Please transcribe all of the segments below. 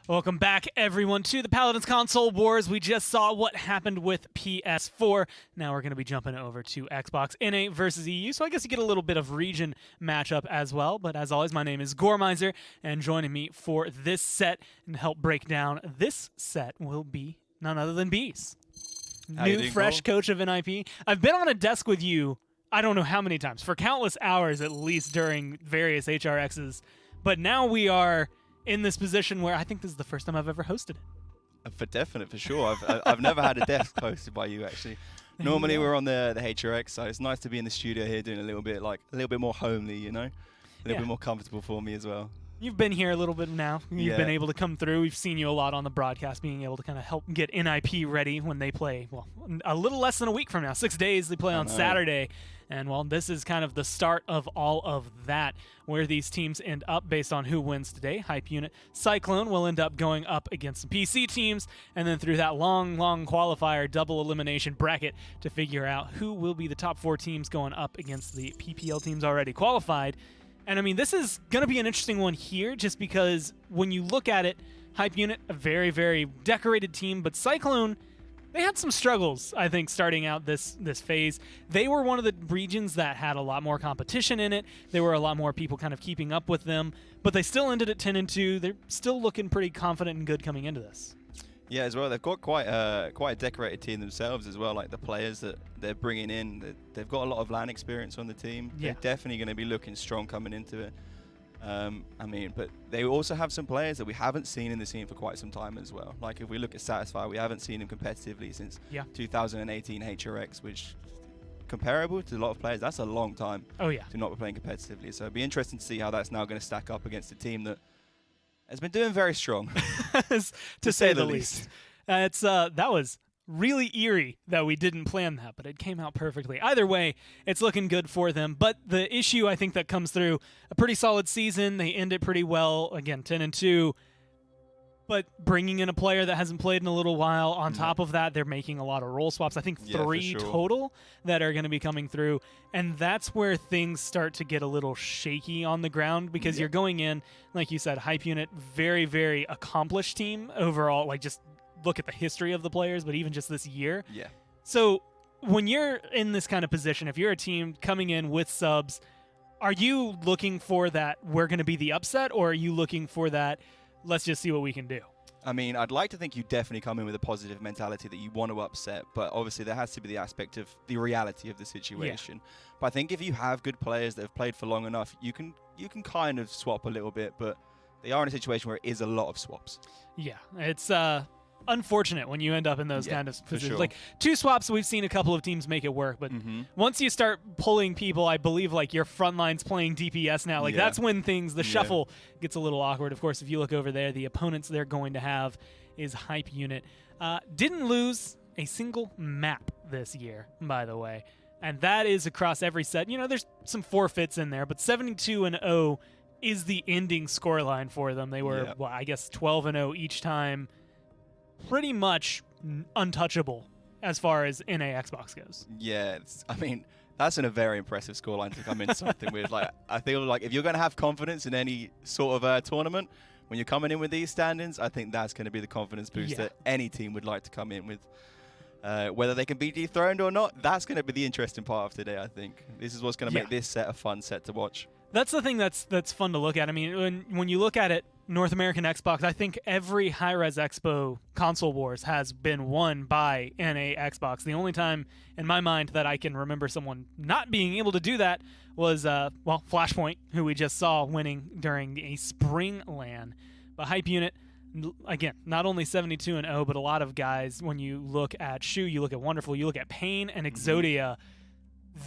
Welcome back, everyone, to the Paladins Console Wars. We just saw what happened with PS4. Now we're going to be jumping over to Xbox NA versus EU, so I guess you get a little bit of region matchup as well. But as always, my name is Goremizer, and joining me for this set and help break down this set will be none other than Bees. New, fresh coach of NIP. I've been on a desk with you, I don't know how many times, for countless hours at least during various HRXs, but now we are in this position where I think this is the first time I've ever hosted it. For sure. I've never had a desk hosted by you, actually. Normally we're on the HRX, so it's nice to be in the studio here doing a little bit more homely, you know? A little bit more comfortable for me as well. You've been here a little bit now. You've been able to come through. We've seen you a lot on the broadcast, being able to kind of help get NIP ready when they play, well, a little less than a week from now. 6 days, they play on Saturday. And, well, this is kind of the start of all of that, where these teams end up based on who wins today. Hype Unit Cyclone will end up going up against some PC teams, and then through that long qualifier double elimination bracket to figure out who will be the top 4 teams going up against the PPL teams already qualified. And, I mean, this is going to be an interesting one here just because when you look at it, Hype Unit, a very, very decorated team, but Cyclone, they had some struggles, I think, starting out this phase. They were one of the regions that had a lot more competition in it. There were a lot more people kind of keeping up with them, but they still ended at 10-2. They're still looking pretty confident and good coming into this. Yeah, as well, they've got quite a decorated team themselves as well. Like the players that they're bringing in, they've got a lot of LAN experience on the team. Yeah. They're definitely going to be looking strong coming into it. But they also have some players that we haven't seen in the scene for quite some time as well. Like if we look at Satisfy, we haven't seen him competitively since 2018 HRX, which comparable to a lot of players, that's a long time to not be playing competitively. So it'd be interesting to see how that's now going to stack up against a team that has been doing very strong, to say the least. That was really eerie that we didn't plan that, but it came out perfectly. Either way, it's looking good for them. But the issue I think that comes through, a pretty solid season. They end it pretty well. Again, 10-2. But bringing in a player that hasn't played in a little while, on top of that, they're making a lot of role swaps. I think 3 total that are going to be coming through. And that's where things start to get a little shaky on the ground because you're going in, like you said, Hype Unit, very, very accomplished team overall. Like just look at the history of the players, but even just this year. Yeah. So when you're in this kind of position, if you're a team coming in with subs, are you looking for that we're going to be the upset, or are you looking for that let's just see what we can do? I mean, I'd like to think you definitely come in with a positive mentality that you want to upset, but obviously there has to be the aspect of the reality of the situation. Yeah. But I think if you have good players that have played for long enough, you can kind of swap a little bit, but they are in a situation where it is a lot of swaps. Yeah, it's unfortunate when you end up in those kind of positions. Sure. Like 2 swaps, we've seen a couple of teams make it work, but once you start pulling people, I believe like your front line's playing DPS now, like that's when the shuffle gets a little awkward. Of course, if you look over there, the opponents they're going to have is Hype Unit. Didn't lose a single map this year, by the way, and that is across every set. You know, there's some forfeits in there, but 72-0 is the ending scoreline for them. They were, well, I guess 12-0 each time. Pretty much untouchable as far as NA Xbox goes. Yeah, I mean, that's a very impressive scoreline to come into something with. Like, I feel like if you're going to have confidence in any sort of tournament, when you're coming in with these standings, I think that's going to be the confidence boost that any team would like to come in with. Whether they can be dethroned or not, that's going to be the interesting part of today, I think. This is what's going to make this set a fun set to watch. That's the thing that's fun to look at. I mean, when you look at it, North American Xbox, I think every Hi-Res Expo console wars has been won by NA Xbox. The only time in my mind that I can remember someone not being able to do that was, Flashpoint, who we just saw winning during a spring LAN. But Hype Unit, again, not only 72-0, but a lot of guys, when you look at Shu, you look at Wonderful, you look at Pain and Exodia,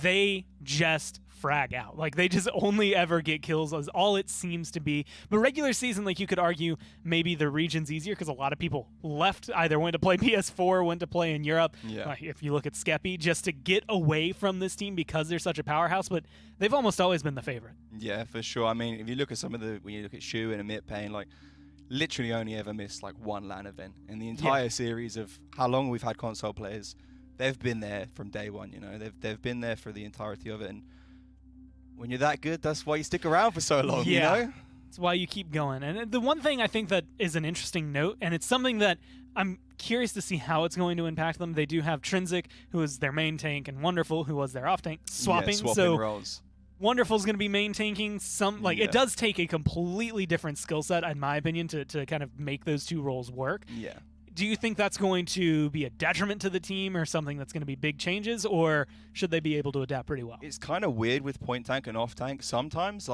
they just frag out. Like, they just only ever get kills, is all it seems to be. But regular season, like, you could argue maybe the region's easier because a lot of people left, either went to play PS4, went to play in Europe. If you look at Skeppy, just to get away from this team because they're such a powerhouse, but they've almost always been the favorite. Yeah, for sure. I mean, if you look at when you look at Shu and Amit Pain, like, literally only ever missed, like, 1 LAN event. In the entire series of how long we've had console players, they've been there from day one, you know. They've been there for the entirety of it, and when you're that good, that's why you stick around for so long, you know? It's why you keep going. And the one thing I think that is an interesting note, and it's something that I'm curious to see how it's going to impact them. They do have Trinsic, who is their main tank, and Wonderful, who was their off tank, swapping. So roles. Wonderful's going to be main tanking some. It does take a completely different skill set, in my opinion, to kind of make those two roles work. Yeah. Do you think that's going to be a detriment to the team or something that's going to be big changes, or should they be able to adapt pretty well? It's kind of weird with point tank and off tank. Sometimes,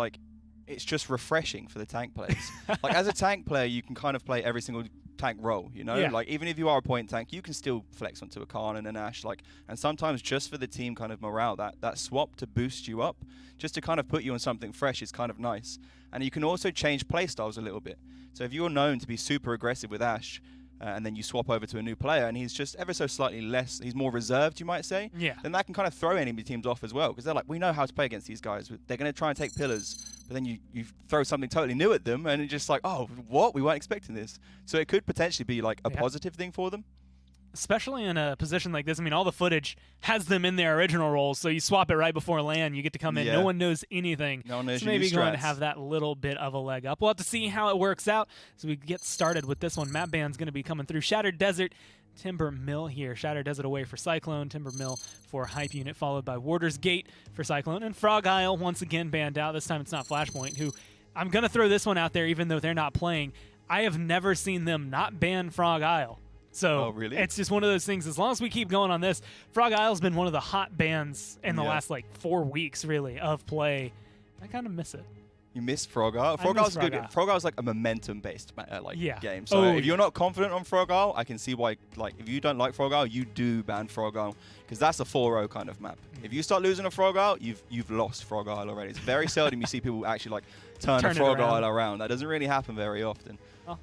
it's just refreshing for the tank players. As a tank player, you can kind of play every single tank role, you know? Yeah. Even if you are a point tank, you can still flex onto a Khan and an Ashe. And sometimes just for the team kind of morale, that swap to boost you up, just to kind of put you on something fresh is kind of nice. And you can also change playstyles a little bit. So if you're known to be super aggressive with Ashe, and then you swap over to a new player, and he's just ever so slightly less, he's more reserved, you might say, then that can kind of throw enemy teams off as well, because they're like, we know how to play against these guys. They're going to try and take pillars, but then you throw something totally new at them, and it's just like, oh, what? We weren't expecting this. So it could potentially be a positive thing for them. Especially in a position like this. I mean, all the footage has them in their original roles, so you swap it right before LAN, you get to come in, no one knows anything. No one knows so maybe going to have that little bit of a leg up. We'll have to see how it works out as we get started with this one. Map ban's going to be coming through. Shattered Desert, Timber Mill here. Shattered Desert away for Cyclone, Timber Mill for Hype Unit, followed by Warder's Gate for Cyclone, and Frog Isle once again banned out. This time it's not Flashpoint, who I'm going to throw this one out there even though they're not playing. I have never seen them not ban Frog Isle. So really? It's just one of those things. As long as we keep going on this, Frog Isle's been one of the hot bans in the last 4 weeks, really, of play. I kind of miss it. You miss Frog Isle? Frog Isle's good. Frog Isle's a momentum-based game. So if you're not confident on Frog Isle, I can see why. If you don't like Frog Isle, you do ban Frog Isle, because that's a 4-0 kind of map. If you start losing a Frog Isle, you've lost Frog Isle already. It's very seldom you see people actually turn a Frog Isle around. That doesn't really happen very often.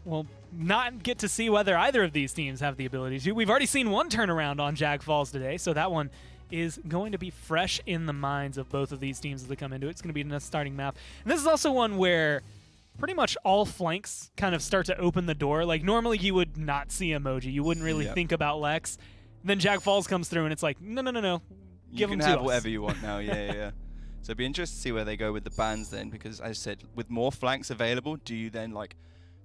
We'll not get to see whether either of these teams have the ability to. We've already seen one turnaround on Jag Falls today, so that one is going to be fresh in the minds of both of these teams as they come into it. It's going to be a starting map. And this is also one where pretty much all flanks kind of start to open the door. Normally you would not see Emoji. You wouldn't really think about Lex. And then Jag Falls comes through and it's like, no. Give them to us. You can have whatever you want now, yeah. So it'd be interesting to see where they go with the bans then, because as I said, with more flanks available, do you then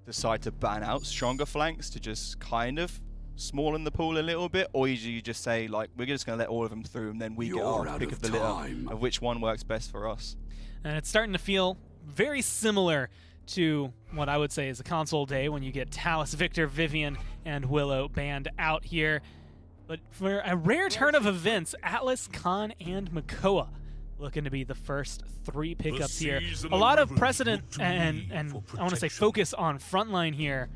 decide to ban out stronger flanks to just kind of smallen the pool a little bit, or you just say we're just going to let all of them through, and then we get our pick of the litter of which one works best for us? And it's starting to feel very similar to what I would say is a console day when you get Talus, Victor, Vivian, and Willow banned out here. But for a rare turn of events, Atlas, Khan, and Makoa looking to be the first 3 pickups here. A lot of precedent and I want to say focus on frontline here.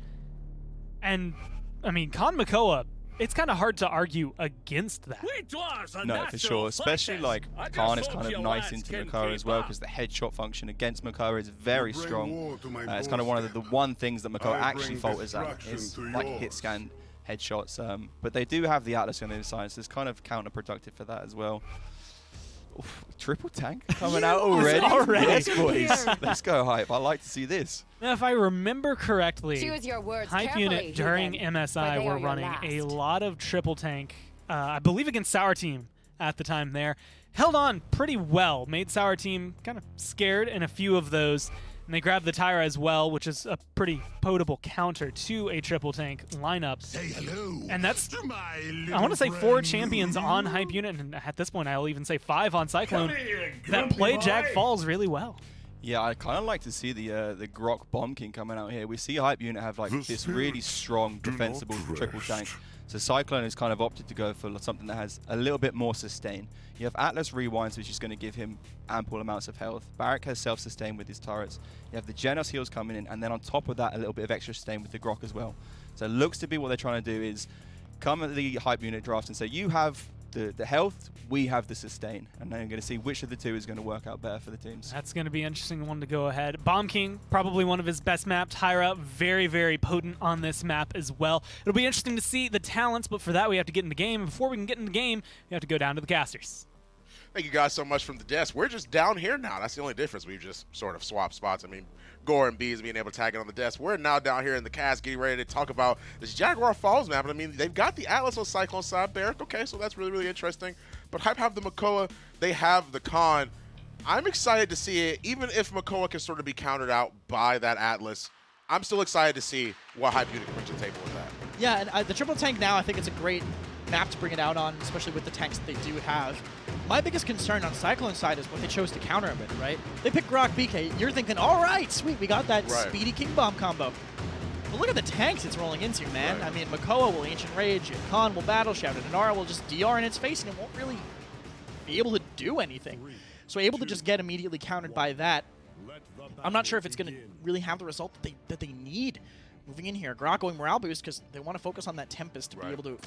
And, I mean, Khan Makoa, it's kind of hard to argue against that. No, for sure. Especially, Khan is kind of nice into Makoa as well, because the headshot function against Makoa is very strong. It's kind of one of the one things that Makoa actually falters at, is hit scan headshots. But they do have the Atlas on the other side, so it's kind of counterproductive for that as well. Oof, triple tank coming out already? Yes, boys. Let's go, Hype. I like to see this. Now, if I remember correctly, Choose your words Hype Unit during MSI were running a lot of triple tank, I believe against Sour Team at the time there. Held on pretty well, made Sour Team kind of scared in a few of those. And they grabbed the Tyra as well, which is a pretty potable counter to a triple tank lineup. Say hello. And that's, I want to say 4 champions on Hype Unit, and at this point I'll even say 5 on Cyclone, that play Jag Falls really well. Yeah, I kind of like to see the Grok Bomb King coming out here. We see Hype Unit have this really strong defensible triple tank. So Cyclone has kind of opted to go for something that has a little bit more sustain. You have Atlas Rewinds, which is going to give him ample amounts of health. Barrack has self-sustain with his turrets. You have the Genos heals coming in, and then on top of that, a little bit of extra sustain with the Grok as well. So it looks to be what they're trying to do is come at the Hype Unit draft and say, you have the health, we have the sustain. And then you're going to see which of the two is going to work out better for the teams. That's going to be an interesting one to go ahead. Bomb King, probably one of his best maps. Tyra, very, very potent on this map as well. It'll be interesting to see the talents, but for that we have to get in the game. And before we can get in the game, we have to go down to the casters. Thank you guys so much from the desk. We're just down here now. That's the only difference. We've just sort of swapped spots. I mean, Gore and B is being able to tag it on the desk. We're now down here in the cast getting ready to talk about this Jaguar Falls map. And I mean, they've got the Atlas on Cyclone side, Barrack. Okay, so that's really, really interesting. But Hype have the Makoa. They have the Khan. I'm excited to see it, even if Makoa can sort of be countered out by that Atlas. I'm still excited to see what Hype Unit brings to the table with that. Yeah, and the triple tank now, I think it's a great map to bring it out on, especially with the tanks that they do have. My biggest concern on Cyclone's side is what they chose to counter him with, right? They picked Grok BK. You're thinking, all right, sweet, we got that speedy King Bomb combo. But look at the tanks it's rolling into, man. I mean, Makoa will Ancient Rage, Khan will Battle Shout, and Inara will just DR in its face, and it won't really be able to do anything. So able to just get immediately countered by that. I'm not sure if it's going to really have the result that they need. Moving in here, Grok going morale boost because they want to focus on that Tempest to be able to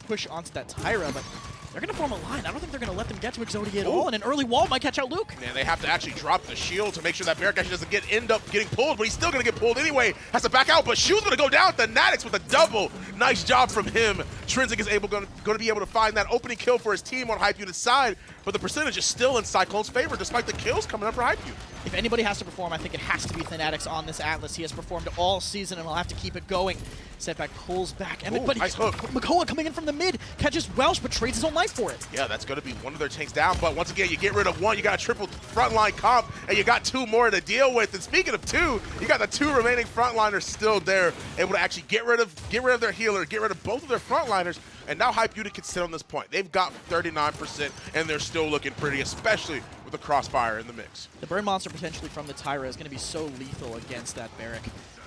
push onto that Tyra, but they're going to form a line. I don't think they're going to let them get to Exodia at all, and an early wall might catch out Luke. Man, they have to actually drop the shield to make sure that Barrick actually doesn't end up getting pulled, but he's still going to get pulled anyway. Has to back out, but Shu's going to go down with the Natix with a double. Nice job from him. Trinsic is going to be able to find that opening kill for his team on Hype Unit's side, but the percentage is still in Cyclone's favor despite the kills coming up for Hype Unit. If anybody has to perform, I think it has to be Fanatics on this Atlas. He has performed all season and will have to keep it going. Setback pulls back Emmett, but nice hook. Makoa coming in from the mid, catches Welsh, but trades his own life for it. Yeah, that's going to be one of their tanks down, but once again, you get rid of one, you got a triple frontline comp, and you got two more to deal with. And speaking of two, you got the two remaining frontliners still there, able to actually get rid of their healer, get rid of both of their frontliners, and now Hype Unit can sit on this point. They've got 39%, and they're still looking pretty, especially with the Crossfire in the mix. The Burn Monster potentially from the Tyra is going to be so lethal against that Barrick.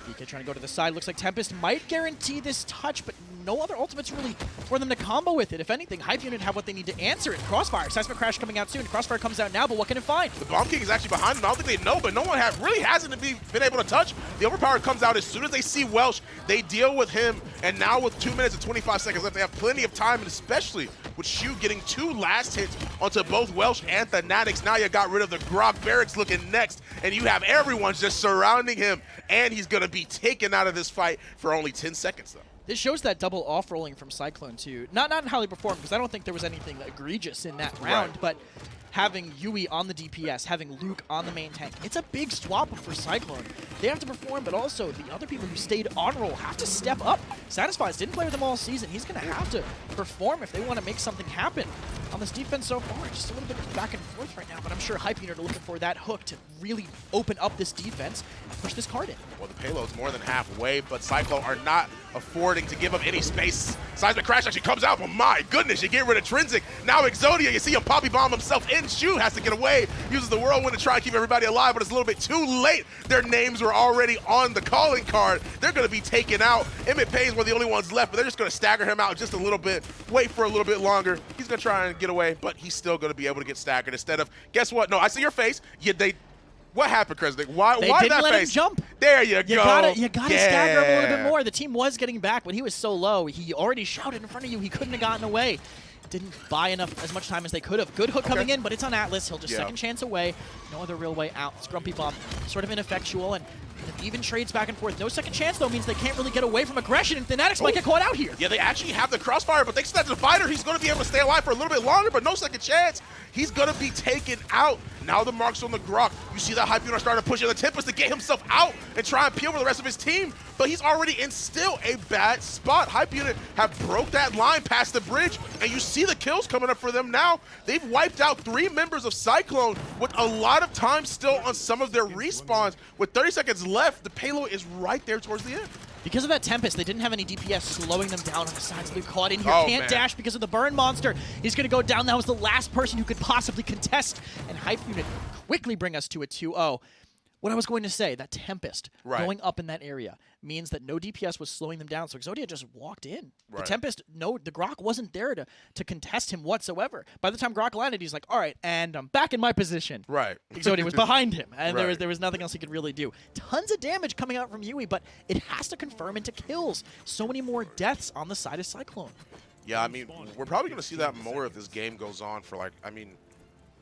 BK trying to go to the side. Looks like Tempest might guarantee this touch, but no other ultimates really for them to combo with it. If anything, Hype Unit have what they need to answer it. Crossfire. Seismic Crash coming out soon. Crossfire comes out now, but what can it find? The Bomb King is actually behind them. I don't think they know, but no one really hasn't been able to touch. The Overpower comes out as soon as they see Welsh. They deal with him, and now with 2 minutes and 25 seconds left, they have plenty of time, and especially with Shu getting 2 last hits onto both Welsh and Fanatics. Now you got rid of the Grok. Barracks looking next, and you have everyone just surrounding him, and he's going to be taken out of this fight for only 10 seconds, though. This shows that double off-rolling from Cyclone, too. Not how they performed, because I don't think there was anything egregious in that round, but having Yui on the DPS, having Luke on the main tank, it's a big swap for Cyclone. They have to perform, but also the other people who stayed on roll have to step up. Satisfies didn't play with them all season. He's going to have to perform if they want to make something happen. On this defense so far, just a little bit back and forth right now, but I'm sure Hype Unit are looking for that hook to really open up this defense and push this card in. Well, the payload's more than halfway, but Cyclone are not affording to give up any space. Seismic Crash actually comes out, but my goodness, you get rid of Trinsic. Now Exodia, you see him poppy bomb himself in. Shu has to get away, uses the Whirlwind to try and keep everybody alive, but it's a little bit too late. Their names were already on the calling card. They're going to be taken out. Emmett Payne's were the only ones left, but they're just going to stagger him out just a little bit, wait for a little bit longer. He's going to try and get away, but he's still going to be able to get staggered instead of, guess what? No, I see your face. What happened, Kresnik? Why didn't that let face? him jump. There you go. You gotta stagger him a little bit more. The team was getting back, but he was so low. He already shouted in front of you. He couldn't have gotten away. Didn't buy as much time as they could have. Good hook coming in, but it's on Atlas. He'll just second chance away. No other real way out. Scrumpy Bomb, sort of ineffectual, and even trades back and forth. No second chance, though, means they can't really get away from aggression, and Fanatics might get caught out here. Yeah, they actually have the Crossfire, but thanks to that divider, he's going to be able to stay alive for a little bit longer, but no second chance. He's going to be taken out. Now the mark's on the Grok. You see that Hype Unit starting to push in the Tempest to get himself out and try and peel for the rest of his team, but he's already in still a bad spot. Hype Unit have broke that line past the bridge, and you see the kills coming up for them now. They've wiped out 3 members of Cyclone with a lot of time still on some of their respawns. With 30 seconds left, the payload is right there towards the end. Because of that Tempest, they didn't have any DPS slowing them down on the sides. They're caught in here. Oh, Can't dash because of the Burn Monster. He's going to go down. That was the last person who could possibly contest. And Hype Unit quickly bring us to a 2-0. What I was going to say, that Tempest going up in that area means that no DPS was slowing them down. So Exodia just walked in. The Tempest, the Grok wasn't there to contest him whatsoever. By the time Grok landed, he's like, all right, and I'm back in my position. Exodia was behind him, and there was nothing else he could really do. Tons of damage coming out from Yui, but it has to confirm into kills. So many more deaths on the side of Cyclone. Yeah, I mean, we're probably going to see that more if this game goes on for, like, I mean,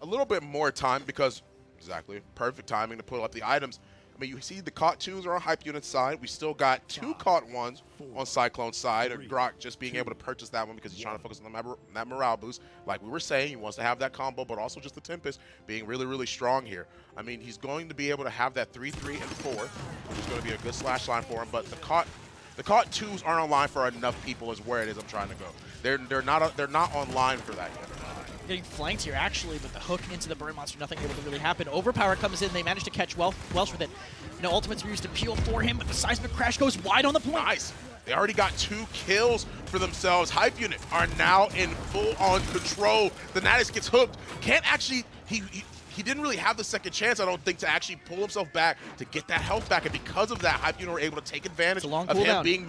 a little bit more time because... Exactly. Perfect timing to pull up the items. I mean, you see the caught 2s are on Hype Unit's side. We still got 2 caught 1s on Cyclone's side. Grok just being able to purchase that one because he's trying to focus on that morale boost. Like we were saying, he wants to have that combo, but also just the Tempest being really, really strong here. I mean, he's going to be able to have that 3-3 and 4, which is going to be a good slash line for him. But the caught 2s aren't online for enough people is where it is I'm trying to go. They're not online for that yet. getting flanked here, actually, but the hook into the Burn Monster, nothing able to really happen. Overpower comes in, they manage to catch Welsh with it. No ultimates were used to peel for him, but the Seismic Crash goes wide on the point. Nice. They already got 2 kills for themselves. Hype Unit are now in full-on control. The Natix gets hooked. Can't actually, he didn't really have the second chance, I don't think, to actually pull himself back to get that health back. And because of that, Hype Unit were able to take advantage of him being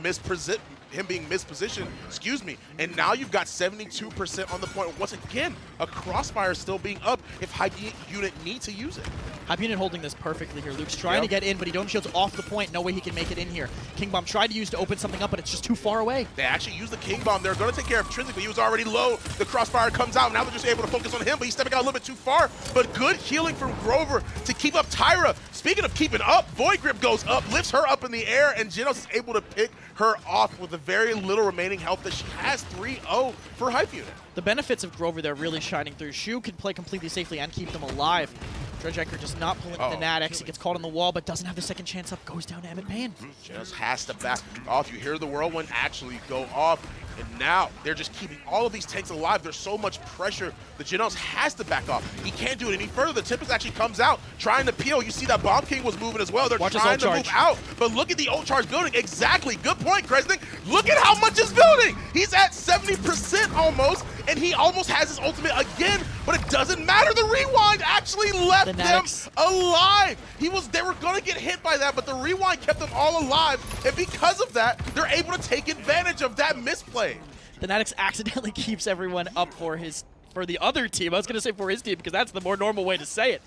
mispositioned, excuse me. And now you've got 72% on the point. Once again, a crossfire still being up if Hype Unit need to use it. Hype Unit holding this perfectly here. Luke's trying to get in, but he don't shields off the point. No way he can make it in here. King Bomb tried to use to open something up, but it's just too far away. They actually used the King Bomb. They're going to take care of Trinsic, but he was already low. The crossfire comes out. Now they're just able to focus on him, but he's stepping out a little bit too far. But good healing from Grover to keep up Tyra. Speaking of keeping up, Void Grip goes up, lifts her up in the air, and Genos is able to pick her off with a very little remaining health that she has. 3-0 for Hype Unit. The benefits of Grover there really shining through. Shu can play completely safely and keep them alive. Dredge Anchor just not pulling the Natix. He gets caught on the wall, but doesn't have the second chance up. Goes down to Emmett Payne. Genos has to back off. You hear the Whirlwind actually go off. And now they're just keeping all of these tanks alive. There's so much pressure. The Genos has to back off. He can't do it any further. The Tempest actually comes out trying to peel. You see that Bomb King was moving as well. They're trying to move out. But look at the ult charge building. Exactly. Good point, Kresnik. Look at how much is building. He's at 70% almost, and he almost has his ultimate again, but it doesn't matter. The rewind actually left them alive. They were going to get hit by that, but the rewind kept them all alive, and because of that, they're able to take advantage of that misplay. The Natix accidentally keeps everyone up for the other team. I was going to say for his team because that's the more normal way to say it.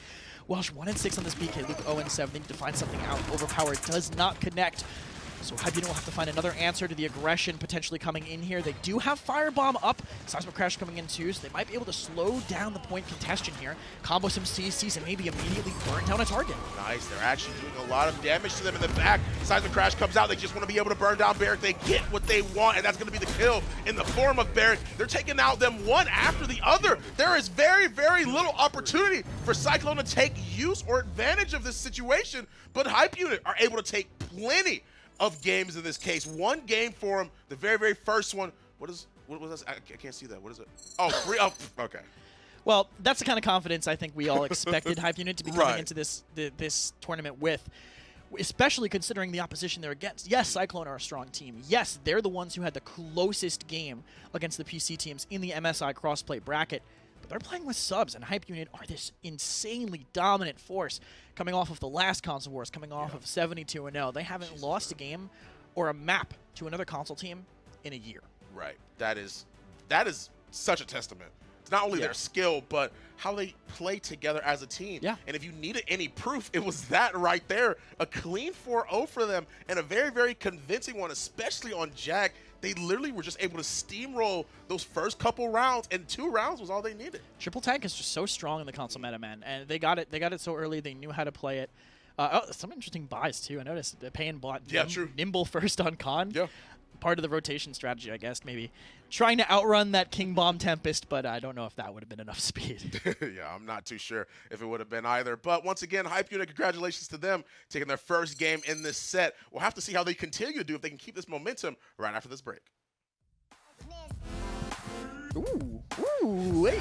Welsh 1-6 on this BK. Luke 0-7. They need to find something out. Overpower does not connect. So Hype Unit will have to find another answer to the aggression potentially coming in here. They do have Firebomb up. Seismic Crash coming in too, so they might be able to slow down the point congestion here. Combo some CCs and maybe immediately burn down a target. Nice. They're actually doing a lot of damage to them in the back. Seismic Crash comes out. They just want to be able to burn down Barrack. They get what they want, and that's going to be the kill in the form of Barrack. They're taking out them one after the other. There is very, very little opportunity for Cyclone to take use or advantage of this situation, but Hype Unit are able to take plenty of games in this case. One game for him, the very, very first one. What was this? I can't see that. What is it? Oh, 3. Oh, okay. Well, that's the kind of confidence I think we all expected Hype Unit to be coming into this tournament with, especially considering the opposition they're against. Yes, Cyclone are a strong team. Yes, they're the ones who had the closest game against the PC teams in the MSI crossplay bracket. But they're playing with subs, and Hype Unit are this insanely dominant force coming off of the last console wars, coming off of 72-0. They haven't lost a game or a map to another console team in a year. Right. That is such a testament. It's not only their skill, but how they play together as a team. Yeah. And if you needed any proof, it was that right there. A clean 4-0 for them, and a very, very convincing one, especially on Jack. They literally were just able to steamroll those first couple rounds, and 2 rounds was all they needed. Triple Tank is just so strong in the console meta, man, and they got it so early. They knew how to play it. Some interesting buys too. I noticed Payne bought Nimble first on Con. Yeah. Part of the rotation strategy, I guess, maybe trying to outrun that King Bomb Tempest, but I don't know if that would have been enough speed. Yeah, I'm not too sure if it would have been either. But once again, Hype Unit, congratulations to them taking their first game in this set. We'll have to see how they continue to do, if they can keep this momentum right after this break. Ooh, wait.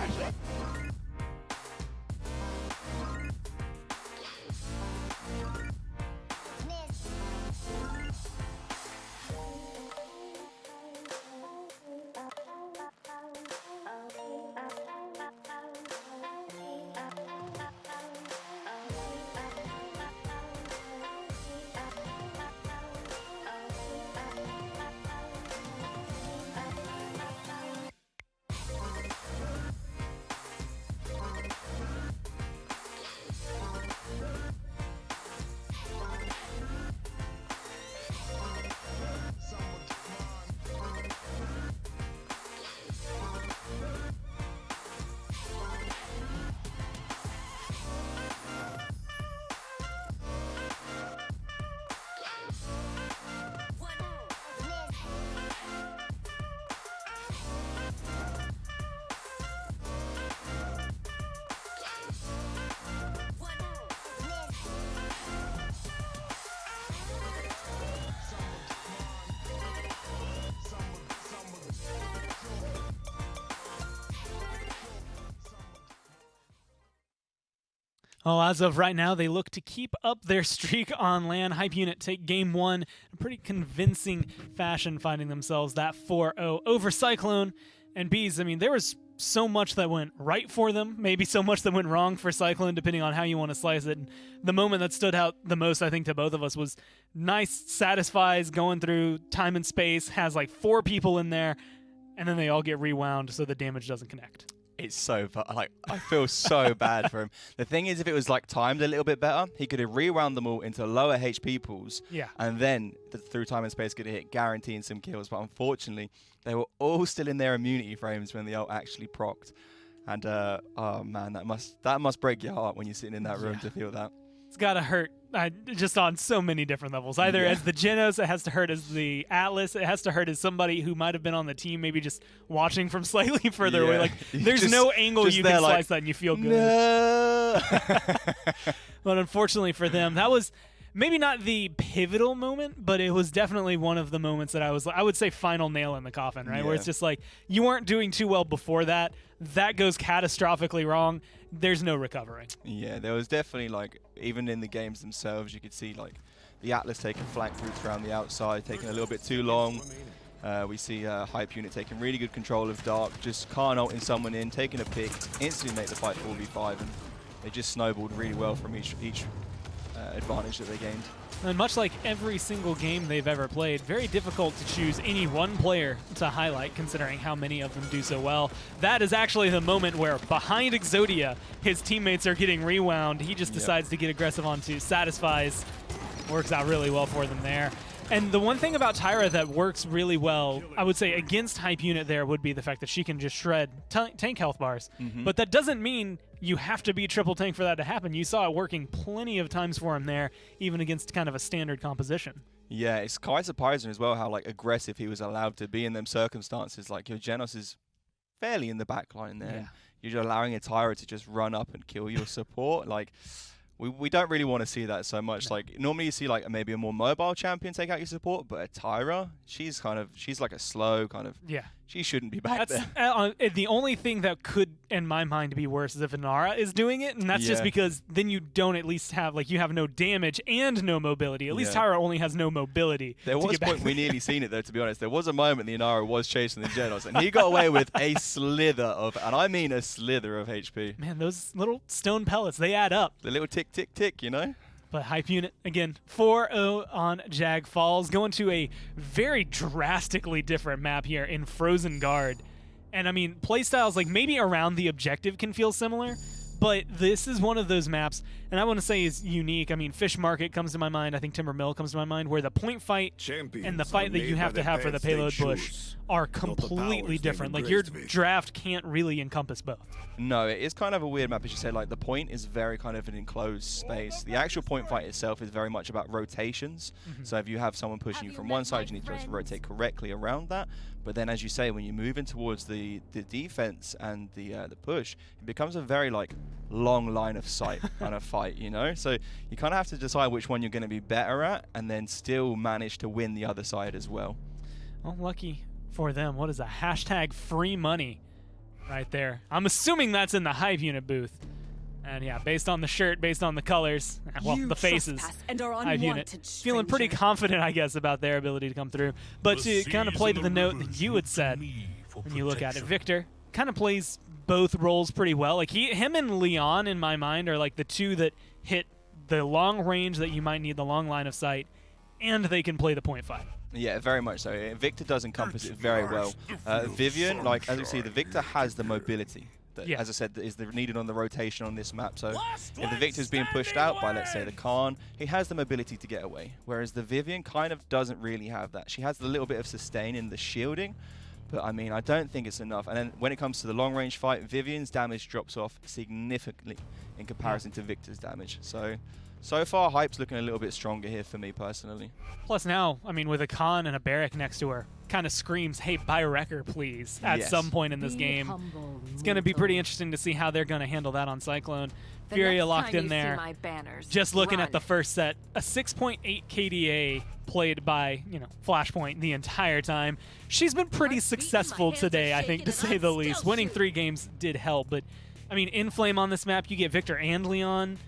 Well, as of right now, they look to keep up their streak on land. Hype Unit take game 1 in a pretty convincing fashion, finding themselves that 4-0 over Cyclone. And Bees, I mean, there was so much that went right for them, maybe so much that went wrong for Cyclone, depending on how you want to slice it. And the moment that stood out the most, I think, to both of us was nice, satisfies going through time and space, has like 4 people in there, and then they all get rewound so the damage doesn't connect. It's so like I feel so bad for him. The thing is, if it was like timed a little bit better, he could have rewound them all into lower HP pools. Yeah. And then through time and space could have hit guaranteeing some kills. But unfortunately, they were all still in their immunity frames when the ult actually procced. And oh man, that must break your heart when you're sitting in that room to feel that. It's gotta hurt just on so many different levels. Either as the Genos, it has to hurt as the Atlas, it has to hurt as somebody who might have been on the team, maybe just watching from slightly further away. Like, there's no angle you can slice that and you feel good. No. But unfortunately for them, that was maybe not the pivotal moment, but it was definitely one of the moments that I would say final nail in the coffin, right? Where it's just like, you weren't doing too well before that. That goes catastrophically wrong. There's no recovering. Yeah, there was definitely, like, even in the games themselves, you could see, like, the Atlas taking flank routes around the outside, taking a little bit too long. We see Hype Unit taking really good control of Dark, just can't ulting someone in, taking a pick, instantly make the fight 4v5, and they just snowballed really well from each advantage that they gained. And much like every single game they've ever played, very difficult to choose any one player to highlight, considering how many of them do so well. That is actually the moment where, behind Exodia, his teammates are getting rewound. He just decides to get aggressive onto Satisfies. Works out really well for them there. And the one thing about Tyra that works really well, I would say, against Hype Unit there would be the fact that she can just shred tank health bars. But that doesn't mean you have to be triple tank for that to happen. You saw it working plenty of times for him there, even against kind of a standard composition. Yeah, it's quite surprising as well how like aggressive he was allowed to be in them circumstances. Like, your Genos is fairly in the back line there. You're just allowing a Tyra to just run up and kill your support. Like, we don't really want to see that so much. Like, normally you see like maybe a more mobile champion take out your support, but a Tyra, she's like a slow kind of. She shouldn't be back there. The only thing that could, in my mind, be worse is if Inara is doing it, and that's just because then you don't at least have, like, you have no damage and no mobility. At least Tyra only has no mobility. There was a point we nearly seen it, though, to be honest. There was a moment the Inara was chasing the Genos, and he got away with a slither of, and I mean a slither of HP. Man, those little stone pellets, they add up. The little tick, tick, tick, you know? But Hype Unit, again, 4-0 on Jag Falls, going to a very drastically different map here in Frozen Guard. And I mean, playstyles, like, maybe around the objective can feel similar, but this is one of those maps, and I want to say is unique. I mean, Fish Market comes to my mind. I think Timber Mill comes to my mind, where the point fight and the fight that you have to have for the payload push are completely different. Like, your draft can't really encompass both. No, it is kind of a weird map, as you said. Like, the point is very kind of an enclosed space. The actual point fight itself is very much about rotations. So if you have someone pushing you from one side, you need to just rotate correctly around that. But then, as you say, when you move in towards the defense and the push, it becomes a very, like, long line of sight kind of fight, you know? So you kind of have to decide which one you're going to be better at and then still manage to win the other side as well. Well, lucky for them. What is a hashtag free money right there? I'm assuming that's in the Hype Unit booth. And yeah, based on the shirt, based on the colors, well, the faces, Hype Unit feeling pretty confident, I guess, about their ability to come through. But to kind of play to the note that you had said, when you look at it, Victor kind of plays both roles pretty well. Like, him and Leon, in my mind, are like the two that hit the long range that you might need, the long line of sight, and they can play the point fight. Yeah, very much so. Victor does encompass it very well. Vivian, like, as you see, the Victor has the mobility that, as I said, is needed on the rotation on this map. So if the Victor's being pushed out by, let's say, the Khan, he has the mobility to get away. Whereas the Vivian kind of doesn't really have that. She has a little bit of sustain in the shielding, but I mean, I don't think it's enough. And then when it comes to the long range fight, Vivian's damage drops off significantly in comparison to Victor's damage. So far, Hype's looking a little bit stronger here for me personally. Plus now, I mean, with a Khan and a Barrack next to her, kind of screams, hey, buy Wrecker, please, at some point in this game. It's going to be pretty interesting to see how they're going to handle that on Cyclone. Furia locked in there. Just looking at the first set, a 6.8 KDA played by, Flashpoint the entire time. She's been pretty successful today, I think, to say the least. Winning 3 games did help, but, I mean, in Flame on this map, you get Victor and Leon.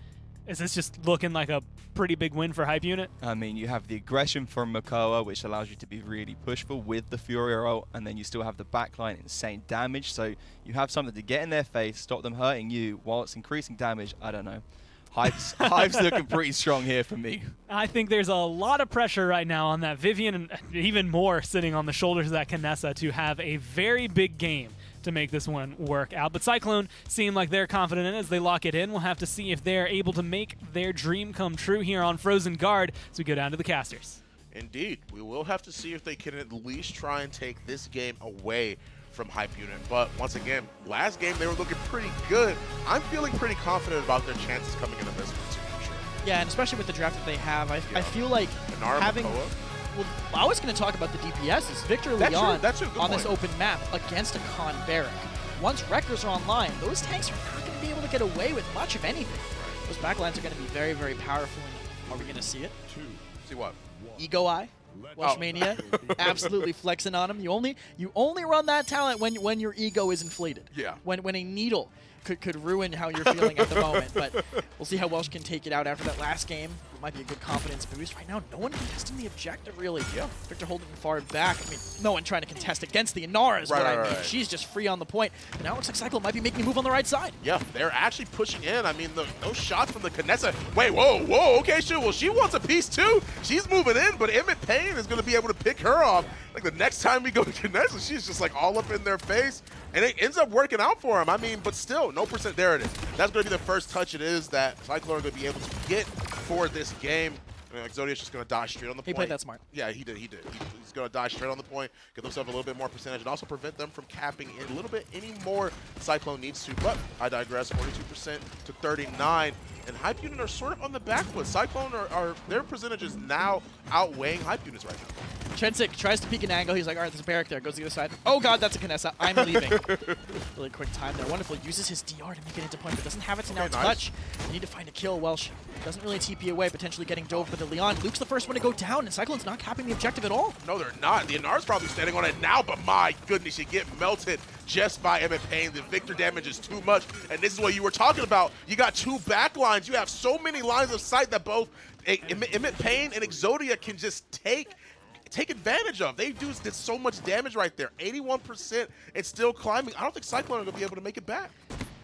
is this just looking like a pretty big win for Hype Unit? I mean, you have the aggression from Makoa, which allows you to be really pushful with the Fury ult, and then you still have the backline insane damage, so you have something to get in their face, stop them hurting you, while it's increasing damage. I don't know. Hype's looking pretty strong here for me. I think there's a lot of pressure right now on that Vivian, and even more sitting on the shoulders of that Kinessa to have a very big game to make this one work out. But Cyclone seem like they're confident in it as they lock it in. We'll have to see if they're able to make their dream come true here on Frozen Guard as we go down to the casters. Indeed. We will have to see if they can at least try and take this game away from Hype Unit. But once again, last game they were looking pretty good. I'm feeling pretty confident about their chances coming into this one too, for sure. Yeah, and especially with the draft that they have, I feel like having... Well, I was going to talk about the DPSs. Victor Leon on this open map against a Khan Barrack. Once Wreckers are online, those tanks are not going to be able to get away with much of anything. Those backlines are going to be very, very powerful. Are we going to see it? See what? Ego Eye. Welshmania, absolutely flexing on him. You only run that talent when your ego is inflated. Yeah. When a needle could ruin how you're feeling at the moment. But we'll see how Welsh can take it out after that last game. It might be a good confidence boost. Right now, no one contesting the objective, really. Yeah. Victor holding far back. I mean, no one trying to contest against the Inara is what I mean. She's just free on the point. But now it looks like Cyclone might be making a move on the right side. Yeah, they're actually pushing in. I mean, those shots from the Kinessa. Wait, whoa, okay, sure. Well, she wants a piece too. She's moving in, but Emmett Payne is going to be able to pick her off. Like the next time we go to Kinessa, she's just like all up in their face. And it ends up working out for him. I mean, but still, no percent. There it is. That's going to be the first touch it is that Cyclone are going to be able to get for this game. Exodia's just going to die straight on the point. He played that smart. Yeah, he did. He's going to die straight on the point, get themselves a little bit more percentage, and also prevent them from capping in a little bit any more Cyclone needs to. But I digress, 42% to 39. And Hype Unit are sort of on the back foot. Cyclone are their percentages now outweighing Hype Units right now. Chensik tries to peek an angle. He's like, all right, there's a barrack there. Goes to the other side. Oh, God, that's a Kinessa. I'm leaving. Really quick time there. Wonderful. Uses his DR to make it into point, but doesn't have it to now touch. They need to find a kill. Welsh doesn't really TP away, potentially getting dove by the Leon. Luke's the first one to go down, and Cyclone's not capping the objective at all. No, they're not. The Inar's probably standing on it now, but my goodness, you get melted just by Emmett Payne. The Victor damage is too much, and this is what you were talking about. You got two back lines. You have so many lines of sight that both Emmett Payne and Exodia can just take advantage of. They did so much damage right there. 81% and still climbing. I don't think Cyclone are going to be able to make it back.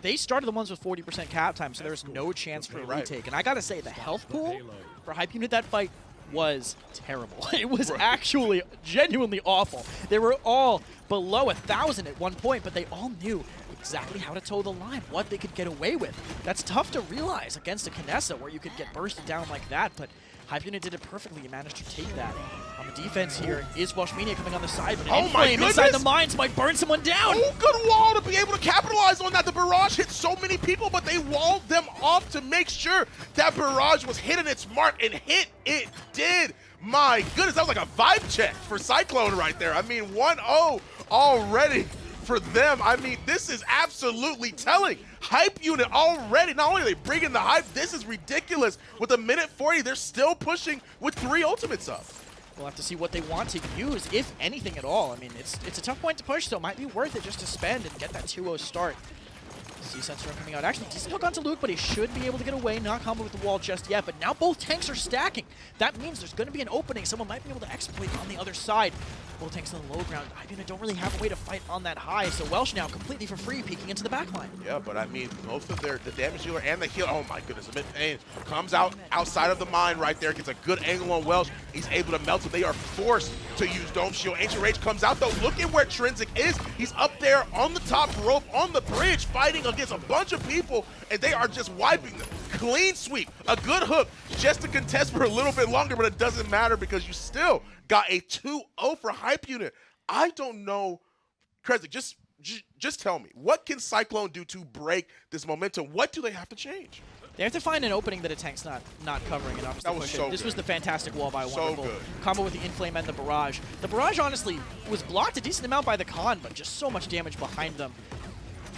They started the ones with 40% cap time, so there's no chance for a retake. And I got to say, the health pool for Hype Unit that fight was terrible. It was actually genuinely awful. They were all below 1,000 at one point, but they all knew exactly how to toe the line, what they could get away with. That's tough to realize against a Kinessa where you could get bursted down like that, but Hype Unit did it perfectly. You managed to take that. On the defense here is Welshmania coming on the side, but an Inflame inside the mines might burn someone down. Oh, good wall to be able to capitalize on that. The barrage hit so many people, but they walled them off to make sure that barrage was hitting its mark, and it did. My goodness, that was like a vibe check for Cyclone right there. I mean, 1-0 already for them. I mean, this is absolutely telling. Hype Unit already, not only are they bringing the hype, this is ridiculous. With a minute 40, they're still pushing with 3 ultimates up. We'll have to see what they want to use, if anything at all. I mean, it's a tough point to push, so it might be worth it just to spend and get that 2-0 start. C-Sensor coming out. Actually, decent hook onto Luke, but he should be able to get away. Not combo with the wall just yet, but now both tanks are stacking. That means there's going to be an opening. Someone might be able to exploit on the other side. Both tanks on the low ground. Hype Unit don't really have a way to fight on that high, so Welsh now completely for free, peeking into the backline. Yeah, but I mean, both of the damage dealer and the healer, oh my goodness, Emmett Payne comes out outside of the mine right there, gets a good angle on Welsh. He's able to melt it. They are forced to use Dome Shield. Ancient Rage comes out though. Look at where Trinsic is. He's up there on the top rope, on the bridge, fighting against a bunch of people, and they are just wiping them. Clean sweep, a good hook, just to contest for a little bit longer, but it doesn't matter because you still got a 2-0 for Hype Unit. I don't know, Krezzik, just tell me, what can Cyclone do to break this momentum? What do they have to change? They have to find an opening that a tank's not covering and obviously push it. This was the fantastic wall by Wonderful. Combo with the Inflame and the Barrage. The Barrage, honestly, was blocked a decent amount by the Khan, but just so much damage behind them.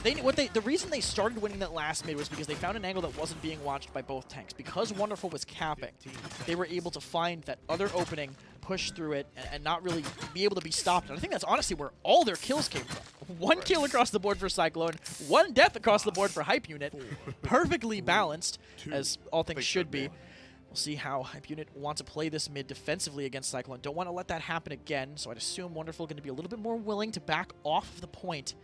The reason they started winning that last mid was because they found an angle that wasn't being watched by both tanks. Because Wonderful was capping, they were able to find that other opening, push through it and not really be able to be stopped. And I think that's honestly where all their kills came from. One kill across the board for Cyclone, one death across the board for Hype Unit. Perfectly balanced, as all things should be. We'll see how Hype Unit want to play this mid defensively against Cyclone. Don't want to let that happen again, so I'd assume Wonderful going to be a little bit more willing to back off of the point.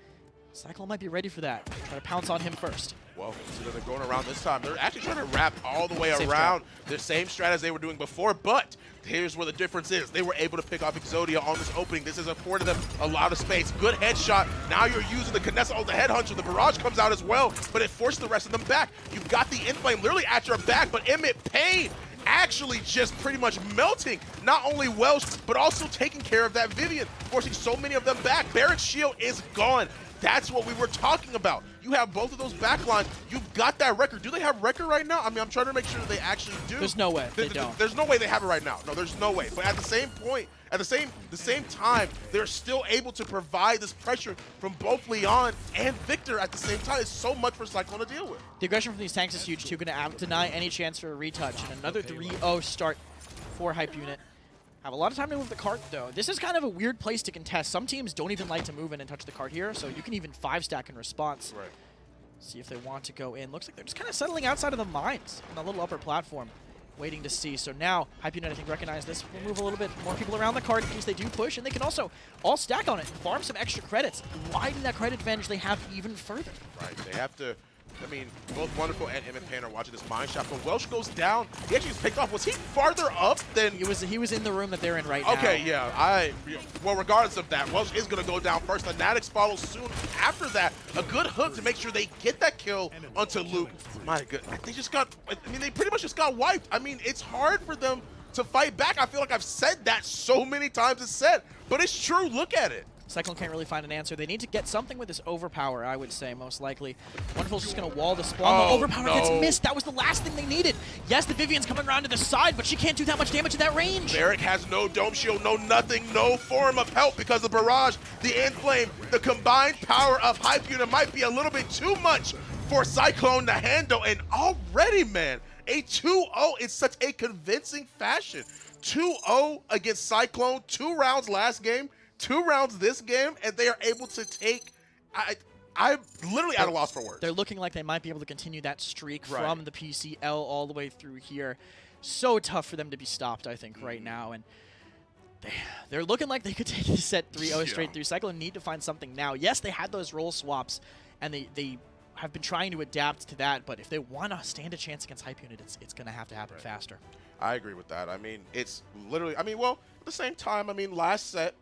Cyclone might be ready for that. Try to pounce on him first. Well, so they're going around this time. They're actually trying to wrap all the way around the same strat as they were doing before, but here's where the difference is. They were able to pick off Exodia on this opening. This has afforded them a lot of space. Good headshot. Now you're using the Kinessa on the headhunter. The barrage comes out as well, but it forced the rest of them back. You've got the Inflame literally at your back, but Emmett Payne actually just pretty much melting not only Welsh, but also taking care of that Vivian, forcing so many of them back. Barrett's shield is gone. That's what we were talking about. You have both of those backlines. You've got that record. Do they have record right now? I mean, I'm trying to make sure that they actually do. There's no way they don't. There's no way they have it right now. No, there's no way. But at the same point, at the same time, they're still able to provide this pressure from both Leon and Victor at the same time. It's so much for Cyclone to deal with. The aggression from these tanks is huge too. Going to deny any chance for a retouch. And another 3-0 start for Hype Unit. Have a lot of time to move the cart, though. This is kind of a weird place to contest. Some teams don't even like to move in and touch the cart here, so you can even 5-stack in response. Right. See if they want to go in. Looks like they're just kind of settling outside of the mines on the little upper platform, waiting to see. So now, Hype Unit, I think, recognize this. We'll move a little bit more people around the cart in case they do push, and they can also all stack on it, farm some extra credits, widen that credit advantage they have even further. Right. They have to. I mean, both Wonderful and Emmett Payne are watching this mine shot, but Welsh goes down. He actually gets picked off. Was he farther up than... He was in the room that they're in right now. Okay, yeah. Well, regardless of that, Welsh is going to go down first. The Natix follows soon after that. A good hook to make sure they get that kill onto Luke. My goodness. They just got... I mean, they pretty much just got wiped. I mean, it's hard for them to fight back. I feel like I've said that so many times it's said, but it's true. Look at it. Cyclone can't really find an answer. They need to get something with this overpower, I would say, most likely. Wonderful's just going to wall the spawn. The overpower gets missed. That was the last thing they needed. Yes, the Vivian's coming around to the side, but she can't do that much damage at that range. Barrick has no dome shield, no nothing, no form of help because the barrage, the inflame, the combined power of Hype Unit might be a little bit too much for Cyclone to handle. And already, man, a 2-0 in such a convincing fashion. 2-0 against Cyclone, 2 rounds last game. 2 rounds this game, and they are able to take... I'm literally at a loss for words. They're looking like they might be able to continue that streak from the PCL all the way through here. So tough for them to be stopped, I think, right now. And they're looking like they could take this set 3-0 straight through. Cyclone need to find something now. Yes, they had those role swaps, and they have been trying to adapt to that, but if they want to stand a chance against Hype Unit, it's going to have to happen faster. I agree with that. I mean, it's literally, well, at the same time, last set,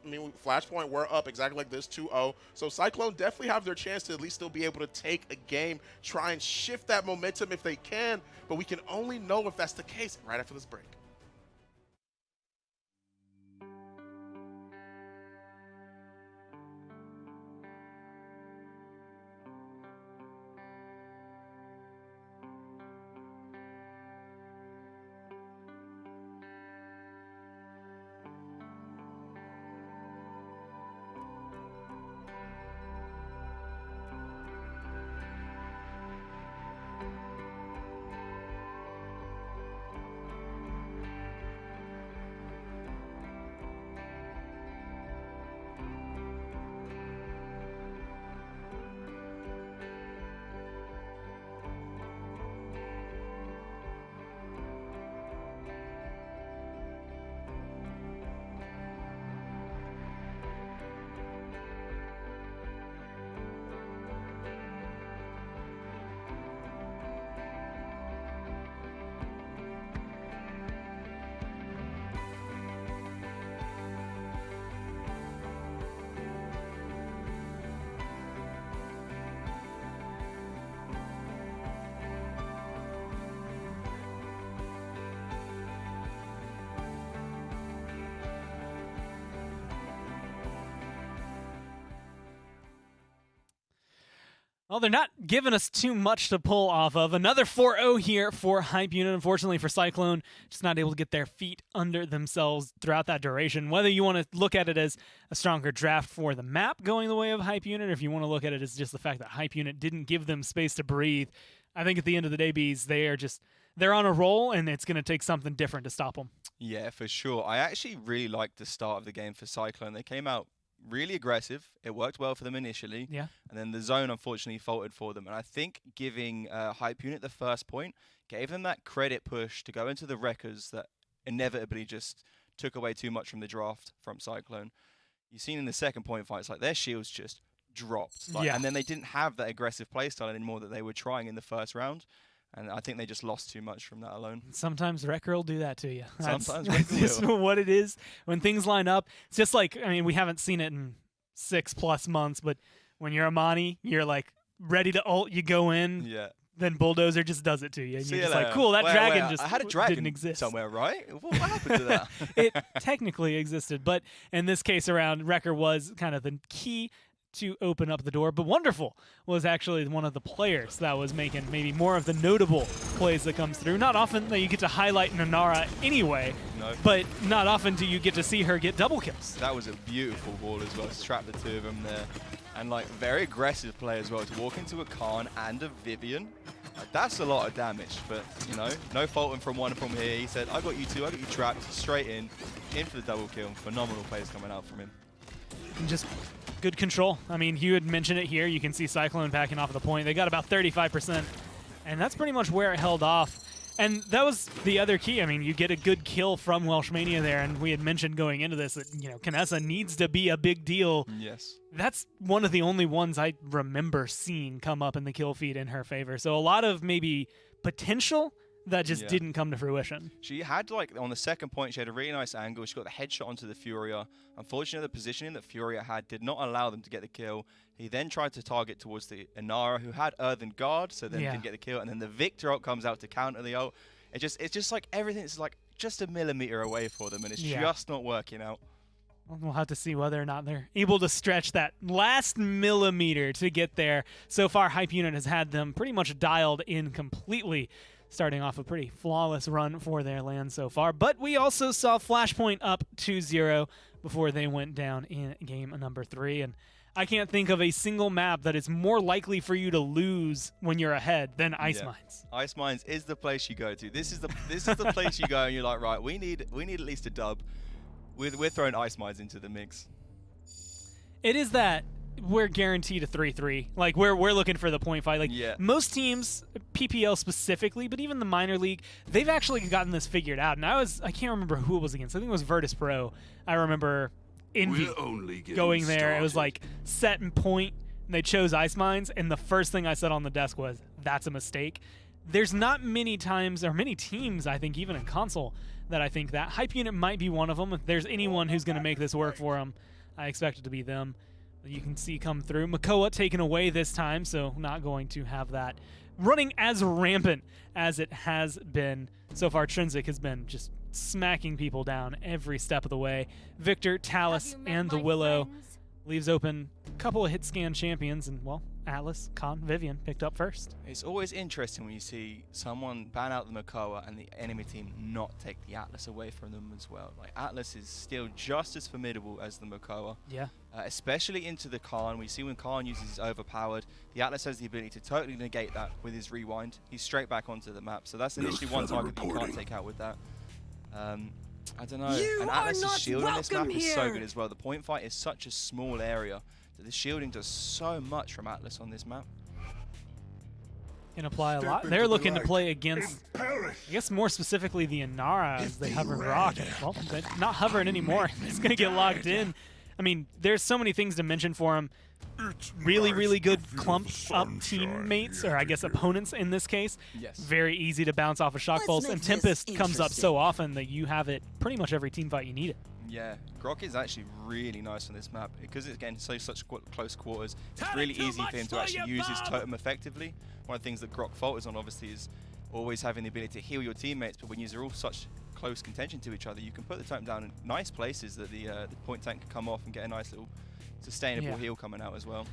Flashpoint were up exactly like this, 2-0. So Cyclone definitely have their chance to at least still be able to take a game, try and shift that momentum if they can, but we can only know if that's the case right after this break. Well, they're not giving us too much to pull off of. Another 4-0 here for Hype Unit. Unfortunately for Cyclone, just not able to get their feet under themselves throughout that duration. Whether you want to look at it as a stronger draft for the map going the way of Hype Unit, or if you want to look at it as just the fact that Hype Unit didn't give them space to breathe, I think at the end of the day, Bees, they're on a roll, and it's going to take something different to stop them. Yeah, for sure. I actually really liked the start of the game for Cyclone. They came out really aggressive. It worked well for them initially. Yeah. And then the zone, unfortunately, faltered for them. And I think giving Hype Unit the first point gave them that credit push to go into the Wreckers that inevitably just took away too much from the draft from Cyclone. You've seen in the second point fights, like their shields just dropped. And then they didn't have that aggressive playstyle anymore that they were trying in the first round. And I think they just lost too much from that alone. Sometimes Wrecker will do that to you. Sometimes That's Wrecker just will. what it is. When things line up, it's just like, I mean, we haven't seen it in 6+ months, but when you're Amani, you're like ready to ult, you go in. Yeah. Then Bulldozer just does it to you. And See you're just you like, later. cool, that Wait, dragon I just had a dragon didn't exist. somewhere, right? What happened to that? It technically existed, but in this case around, Wrecker was kind of the key to open up the door. But Wonderful was actually one of the players that was making maybe more of the notable plays that comes through. Not often that you get to highlight Nanara anyway, No. but not often do you get to see her get double kills. That was a beautiful ball as well. Trap the two of them there. And like very aggressive play as well to walk into a Khan and a Vivian. That's a lot of damage, but you know, no faulting from one from here. He said, I got you two, I got you trapped, straight in for the double kill. Phenomenal plays coming out from him. And just good control. I mean, you had mentioned it here. You can see Cyclone backing off of the point. They got about 35%, and that's pretty much where it held off. And that was the other key. I mean, you get a good kill from Welshmania there, and we had mentioned going into this that, you know, Kinessa needs to be a big deal. Yes. That's one of the only ones I remember seeing come up in the kill feed in her favor. So a lot of maybe potential that just didn't come to fruition. She had, like, on the second point, she had a really nice angle. She got the headshot onto the Furia. Unfortunately, the positioning that Furia had did not allow them to get the kill. He then tried to target towards the Inara, who had Earthen Guard, so then didn't get the kill. And then the Victor ult comes out to counter the ult. It's just like everything's like just a millimeter away for them, and it's just not working out. We'll have to see whether or not they're able to stretch that last millimeter to get there. So far, Hype Unit has had them pretty much dialed in completely, starting off a pretty flawless run for their land so far. But we also saw Flashpoint up 2-0 before they went down in game number 3. And I can't think of a single map that is more likely for you to lose when you're ahead than Ice Mines. Ice Mines is the place you go to. This is the place you go and you're like, right, we need at least a dub. We're throwing Ice Mines into the mix. It is that we're guaranteed a 3-3. Like, we're looking for the point fight. Like, most teams, PPL specifically, but even the minor league, they've actually gotten this figured out. And I can't remember who it was against. I think it was Virtus Pro. I remember Envy going there. Started. It was like set and point, and they chose Ice Mines, and the first thing I said on the desk was, that's a mistake. There's not many times, or many teams, I think, even in console, that I think that. Hype Unit might be one of them. If there's anyone who's going to make this work for them, I expect it to be them. You can see come through. Makoa taken away this time, so not going to have that running as rampant as it has been so far. Trinsic has been just smacking people down every step of the way. Victor, Talus, and the Willow leaves open a couple of hit scan champions, and, well, Atlas, Khan, Vivian picked up first. It's always interesting when you see someone ban out the Makoa and the enemy team not take the Atlas away from them as well. Like, Atlas is still just as formidable as the Makoa. Yeah. Especially into the Khan. We see when Khan uses his overpowered, the Atlas has the ability to totally negate that with his rewind. He's straight back onto the map. So that's initially one target that you can't take out with that. I don't know. And Atlas's shield on this map is so good as well. The point fight is such a small area that the shielding does so much from Atlas on this map. Can apply a lot. They're looking to play against, I guess more specifically the Inara as they hover rock. Well, they're not hovering anymore. It's going to get locked in. I mean, there's so many things to mention for him. Really, really good clumped up teammates, or I guess opponents in this case. Yes. Very easy to bounce off of Shock Pulse, and Tempest comes up so often that you have it pretty much every team fight you need it. Yeah, Grok is actually really nice on this map because it's again such close quarters. It's really easy for him to actually use his totem effectively. One of the things that Grok falters on obviously is always having the ability to heal your teammates, but when you're all such close contention to each other, you can put the totem down in nice places that the point tank can come off and get a nice little sustainable heal coming out as well.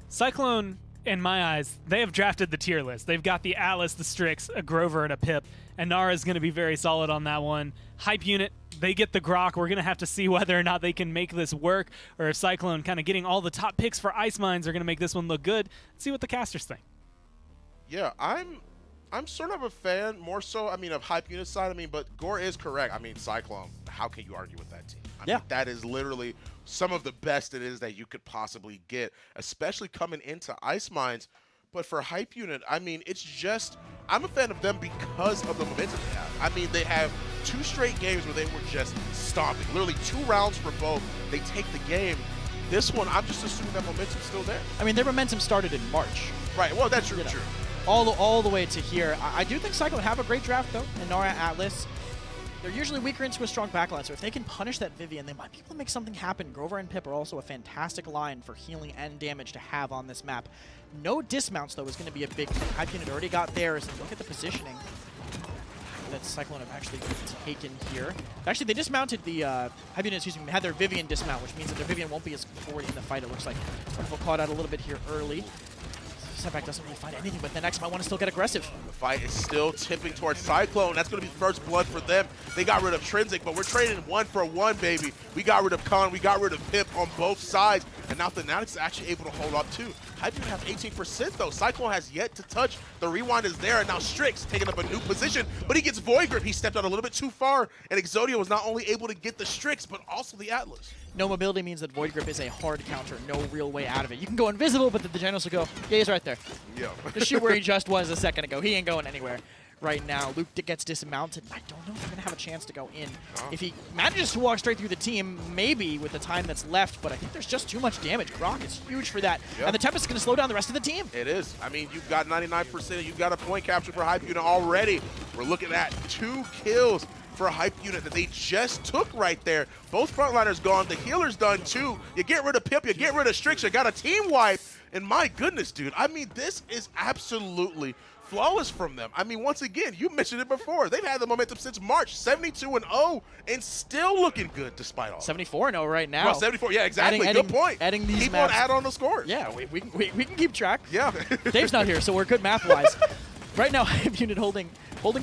Cyclone, in my eyes, they have drafted the tier list. They've got the Atlas, the Strix, a Grover, and a Pip. And Nara's going to be very solid on that one. Hype Unit, they get the Grok. We're going to have to see whether or not they can make this work, or if Cyclone kind of getting all the top picks for Ice Mines are going to make this one look good. Let's see what the casters think. Yeah, I'm I'm sort of a fan, more so, I mean, of Hype Unit side. I mean, but Gore is correct. I mean, Cyclone, how can you argue with that team? I mean, that is literally some of the best it is that you could possibly get, especially coming into Ice Mines. But for Hype Unit, I mean, it's just, I'm a fan of them because of the momentum they have. I mean, they have 2 straight games where they were just stomping. Literally 2 rounds for both. They take the game. This one, I'm just assuming that momentum's still there. I mean, their momentum started in March. Right, well, that's true. You know, all the way to here. I do think Cyclone have a great draft, though. Inara, Atlas. They're usually weaker into a strong backline, so if they can punish that Vivian, they might be able to make something happen. Grover and Pip are also a fantastic line for healing and damage to have on this map. No dismounts, though, is going to be a big thing. Hype Unit already got theirs, and look at the positioning that Cyclone have actually taken here. Actually, they dismounted the Hype Unit, excuse me, had their Vivian dismount, which means that their Vivian won't be as forward in the fight, it looks like. Wonderful caught out a little bit here early. Setback doesn't really find anything, but the next might want to still get aggressive. The fight is still tipping towards Cyclone. That's going to be first blood for them. They got rid of Trinsic, but we're trading 1 for 1, baby. We got rid of Khan, we got rid of Pip on both sides, and now Fanatics is actually able to hold up too. Hype Unit have 18% though. Cyclone has yet to touch. The rewind is there, and now Strix taking up a new position, but he gets Void Grip. He stepped out a little bit too far, and Exodia was not only able to get the Strix, but also the Atlas. No mobility means that Void Grip is a hard counter, no real way out of it. You can go invisible, but the Generals will go, yeah, he's right there. Yeah. Just shoot where he just was a second ago. He ain't going anywhere right now. Luke gets dismounted. I don't know if he's going to have a chance to go in. If he manages to walk straight through the team, maybe with the time that's left, but I think there's just too much damage. Grok is huge for that. And the Tempest is going to slow down the rest of the team. It is. I mean, you've got 99%. You've got a point capture for Hype Unit already. We're looking at 2 kills for Hype Unit that they just took right there. Both frontliners gone. The healer's done too. You get rid of Pip, you get rid of Strix, you got a team wipe. And my goodness, dude, I mean, this is absolutely flawless from them. I mean, once again, you mentioned it before. They've had the momentum since March, 72-0, and still looking good despite all. 74-0 right now. Well, 74, yeah, exactly. Good point. Adding these keep maps. on add on the scores. Yeah, we can keep track. Yeah. Dave's not here, so we're good math-wise. Right now, Hype Unit holding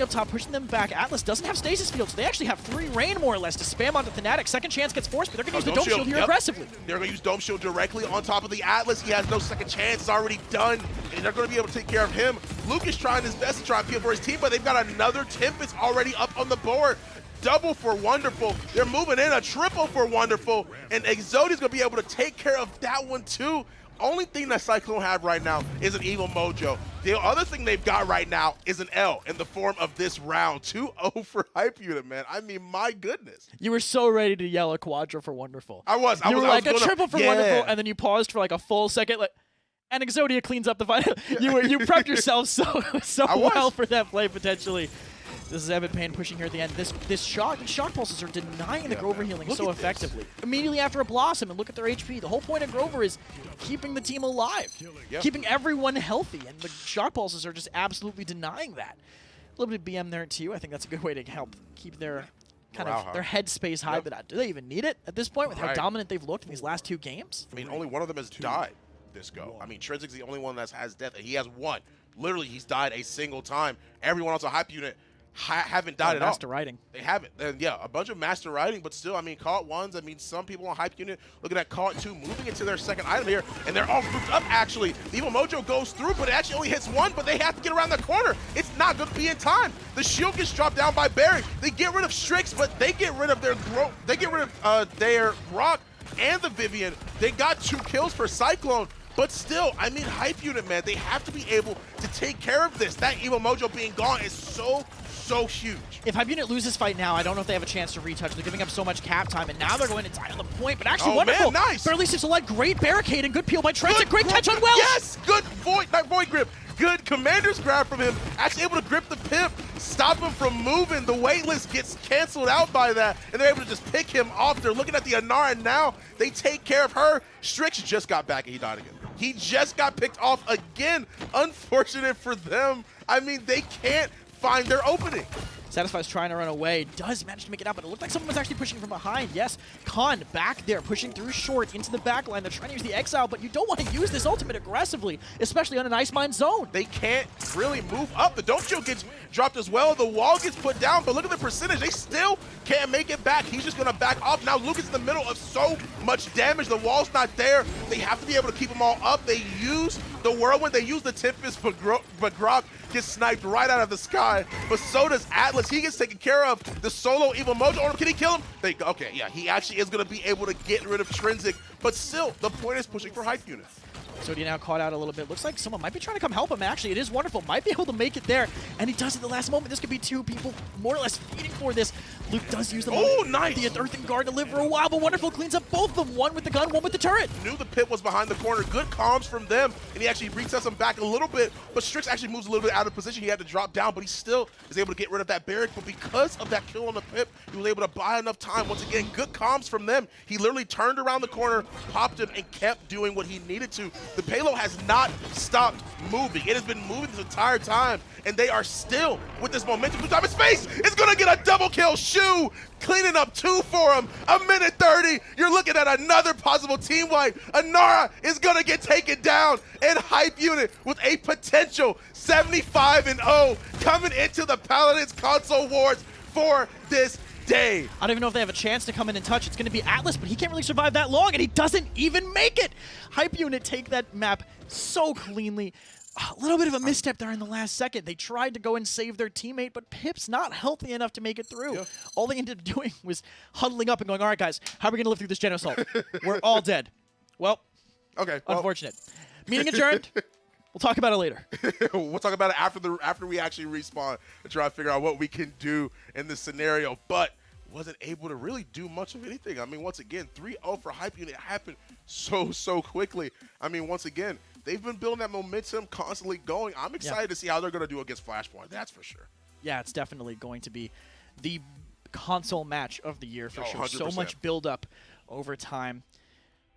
up top, pushing them back. Atlas doesn't have stasis field, so they actually have 3 rain more or less to spam onto Fnatic. Second chance gets forced, but they're going to use the Dome Shield here aggressively. They're going to use Dome Shield directly on top of the Atlas. He has no second chance. It's already done, and they're going to be able to take care of him. Luke is trying his best to try and peel for his team, but they've got another Tempest already up on the board. Double for Wonderful. They're moving in a triple for Wonderful, and Exodia's going to be able to take care of that one too. Only thing that Cyclone have right now is an Evil Mojo. The other thing they've got right now is an L in the form of this round. 2-0 for Hype Unit, man. I mean, my goodness. You were so ready to yell a quadra for Wonderful. I was. You were like, a triple for Wonderful, and then you paused for like a full second, like, and Exodia cleans up the final. You prepped yourself so well for that play, potentially. This is Evan Payne pushing here at the end. These shock pulses are denying the Grover healing so effectively. Immediately after a Blossom, and look at their HP. The whole point of Grover is keeping the team alive, keeping everyone healthy, and the shock pulses are just absolutely denying that. A little bit of BM there too. I think that's a good way to help keep their their headspace high. But do they even need it at this point with how dominant they've looked in these last 2 games? I mean, only one of them has died this go. I mean, Trinsic's the only one that has death, and he has 1. Literally, he's died a single time. Everyone else on Hype Unit haven't died at all. Master Riding. They haven't. And yeah, a bunch of Master Riding, but still, I mean, caught 1s. I mean, some people on Hype Unit looking at caught 2, moving into their second item here, and they're all grouped up, actually. The Evil Mojo goes through, but it actually only hits 1, but they have to get around the corner. It's not going to be in time. The shield gets dropped down by Barry. They get rid of Strix, but they get rid of their Rock and the Vivian. They got 2 kills for Cyclone. But still, I mean, Hype Unit, man, they have to be able to take care of this. That Evil Mojo being gone is so huge. If Hype Unit loses fight now, I don't know if they have a chance to retouch. They're giving up so much cap time, and now they're going to die on the point. But actually, Wonderful. Man, nice. Barely seems to like great barricade and good peel by Trent. Great catch on Welsh. Yes, good Void Grip. Good Commander's grab from him. Actually able to grip the Pip, stop him from moving. The waitlist gets canceled out by that, and they're able to just pick him off. They're looking at the Inara, and now they take care of her. Strix just got back, and he died again. He just got picked off again. Unfortunate for them. I mean, they can't find their opening. Satisfy's trying to run away, does manage to make it out, but it looked like someone was actually pushing from behind. Yes, Khan back there, pushing through short into the back line. They're trying to use the exile, but you don't want to use this ultimate aggressively, especially on an Ice Mine zone. They can't really move up. The Dome Shield gets dropped as well. The wall gets put down, but look at the percentage. They still can't make it back. He's just going to back off. Now Luke is in the middle of so much damage. The wall's not there. They have to be able to keep them all up. They use the Whirlwind. They use the Tempest, but Grok gets sniped right out of the sky. But so does Atlas. He gets taken care of. The solo Evil Mojo Orb, can he kill him? Okay, yeah, he actually is going to be able to get rid of Trinsic. But still, the point is pushing for hype unit. Sody now caught out a little bit. Looks like someone might be trying to come help him, actually. It is wonderful. Might be able to make it there. And he does at the last moment. This could be two people more or less feeding for this. Luke does use the nice. The Earthen Guard to live for a while, but wonderful cleans up both of them. One with the gun, one with the turret. Knew the pit was behind the corner. Good comms from them. And he actually resets him back a little bit. But Strix actually moves a little bit out of position. He had to drop down, but he still is able to get rid of that barrack. But because of that kill on the pip, he was able to buy enough time. Once again, good comms from them. He literally turned around the corner, popped him, and kept doing what he needed to. The payload has not stopped moving. It has been moving this entire time, and they are still with this momentum. Time in space is going to get a double kill. Shu cleaning up 2 for him. A minute 30. You're looking at another possible team wipe. Anara is going to get taken down, and Hype Unit with a potential 75-0 coming into the Paladins console wars for this day. I don't even know if they have a chance to come in and touch. It's going to be Atlas, but he can't really survive that long, and he doesn't even make it. Hype Unit take that map so cleanly. A little bit of a misstep there in the last second. They tried to go and save their teammate, but Pip's not healthy enough to make it through. Yeah. All they ended up doing was huddling up and going, all right, guys, how are we going to live through this Gen Assault? We're all dead. Well, okay. Unfortunate. Meeting adjourned. We'll talk about it later. We'll talk about it after we actually respawn and try to figure out what we can do in this scenario. But wasn't able to really do much of anything. I mean, once again, 3-0 for Hype Unit happened so quickly. I mean, once again, they've been building that momentum, constantly going. I'm excited to see how they're going to do against Flashpoint. That's for sure. Yeah, it's definitely going to be the console match of the year for sure. 100%. So much build-up over time.